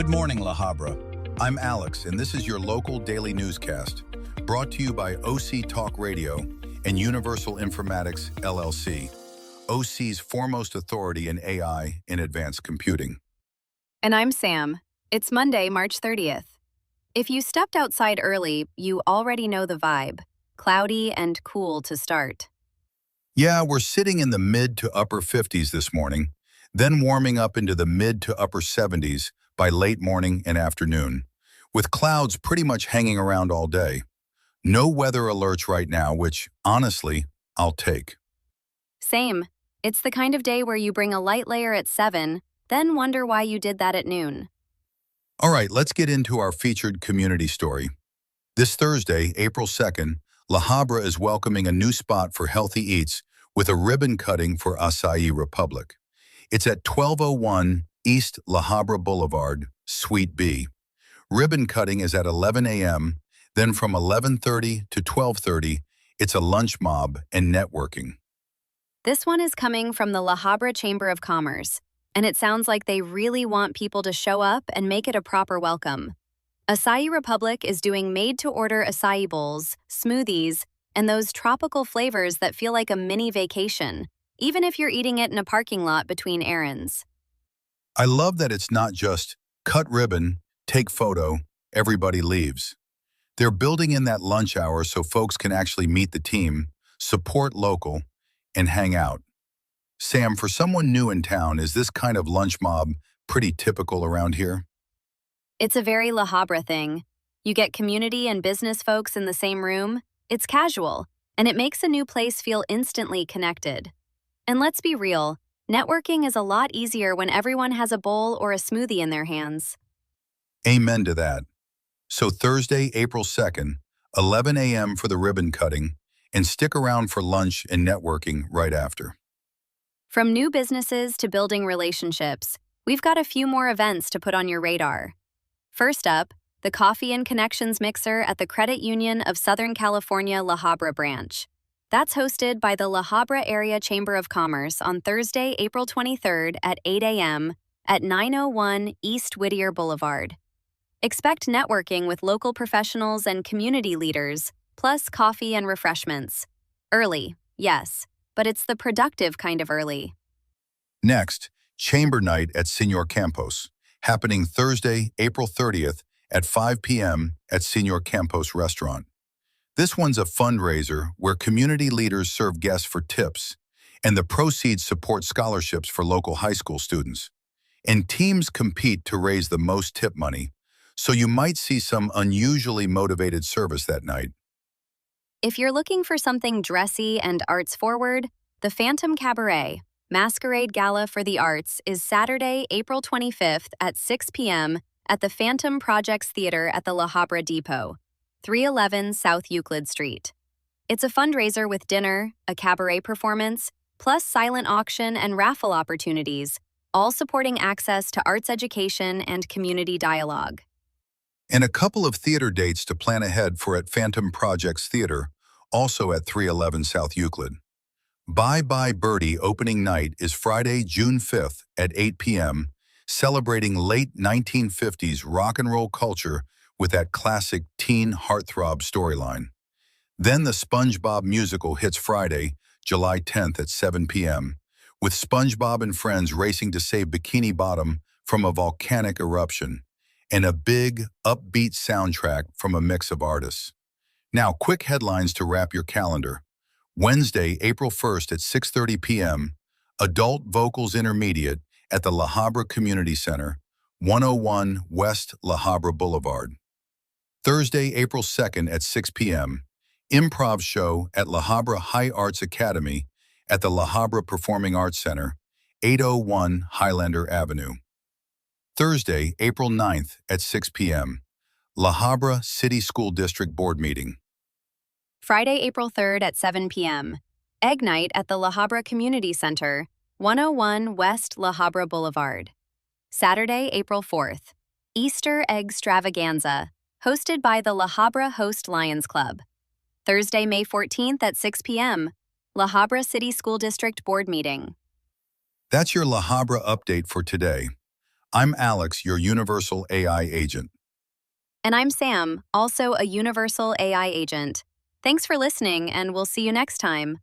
Good morning, La Habra. I'm Alex, and this is your local daily newscast, brought to you by OC Talk Radio and Universal Informatics, LLC, OC's foremost authority in AI and advanced computing. And I'm Sam. It's Monday, March 30th. If you stepped outside early, you already know the vibe. Cloudy and cool to start. Yeah, we're sitting in the mid to upper 50s this morning, then warming up into the mid to upper 70s by late morning and afternoon, with clouds pretty much hanging around all day. No weather alerts right now, which, honestly, I'll take. Same. It's the kind of day where you bring a light layer at 7, then wonder why you did that at noon. All right, let's get into our featured community story. This Thursday, April 2nd, La Habra is welcoming a new spot for healthy eats with a ribbon cutting for Acai Republic. It's at 1201 East La Habra Boulevard, Suite B. Ribbon cutting is at 11 a.m., then from 11:30 to 12:30, it's a lunch mob and networking. This one is coming from the La Habra Chamber of Commerce, and it sounds like they really want people to show up and make it a proper welcome. Acai Republic is doing made-to-order acai bowls, smoothies, and those tropical flavors that feel like a mini vacation, even if you're eating it in a parking lot between errands. I love that it's not just cut ribbon, take photo, everybody leaves. They're building in that lunch hour so folks can actually meet the team, support local, and hang out. Sam, for someone new in town, is this kind of lunch mob pretty typical around here? It's a very La Habra thing. You get community and business folks in the same room, it's casual, and it makes a new place feel instantly connected. And let's be real, networking is a lot easier when everyone has a bowl or a smoothie in their hands. Amen to that. So Thursday, April 2nd, 11 a.m. for the ribbon cutting, and stick around for lunch and networking right after. From new businesses to building relationships, we've got a few more events to put on your radar. First up, the Coffee and Connections Mixer at the Credit Union of Southern California La Habra branch. That's hosted by the La Habra Area Chamber of Commerce on Thursday, April 23rd at 8 a.m. at 901 East Whittier Boulevard. Expect networking with local professionals and community leaders, plus coffee and refreshments. Early, yes, but it's the productive kind of early. Next, Chamber Night at Senor Campos, happening Thursday, April 30th at 5 p.m. at Senor Campos Restaurant. This one's a fundraiser where community leaders serve guests for tips, and the proceeds support scholarships for local high school students. And teams compete to raise the most tip money, so you might see some unusually motivated service that night. If you're looking for something dressy and arts-forward, the Phantom Cabaret, Masquerade Gala for the Arts, is Saturday, April 25th at 6 p.m. at the Phantom Projects Theater at the La Habra Depot, 311 South Euclid Street. It's a fundraiser with dinner, a cabaret performance, plus silent auction and raffle opportunities, all supporting access to arts education and community dialogue. And a couple of theater dates to plan ahead for at Phantom Projects Theater, also at 311 South Euclid. Bye Bye Birdie opening night is Friday, June 5th at 8 p.m., celebrating late 1950s rock and roll culture with that classic teen heartthrob storyline. Then the SpongeBob musical hits Friday, July 10th at 7 p.m., with SpongeBob and friends racing to save Bikini Bottom from a volcanic eruption, and a big, upbeat soundtrack from a mix of artists. Now, quick headlines to wrap your calendar. Wednesday, April 1st at 6:30 p.m., Adult Vocals Intermediate at the La Habra Community Center, 101 West La Habra Boulevard. Thursday, April 2nd at 6 p.m., Improv Show at La Habra High Arts Academy at the La Habra Performing Arts Center, 801 Highlander Avenue. Thursday, April 9th at 6 p.m., La Habra City School District Board Meeting. Friday, April 3rd at 7 p.m., Egg Night at the La Habra Community Center, 101 West La Habra Boulevard. Saturday, April 4th, Easter Egg Stravaganza, hosted by the La Habra Host Lions Club. Thursday, May 14th at 6 p.m., La Habra City School District Board Meeting. That's your La Habra update for today. I'm Alex, your universal AI agent. And I'm Sam, also a universal AI agent. Thanks for listening, and we'll see you next time.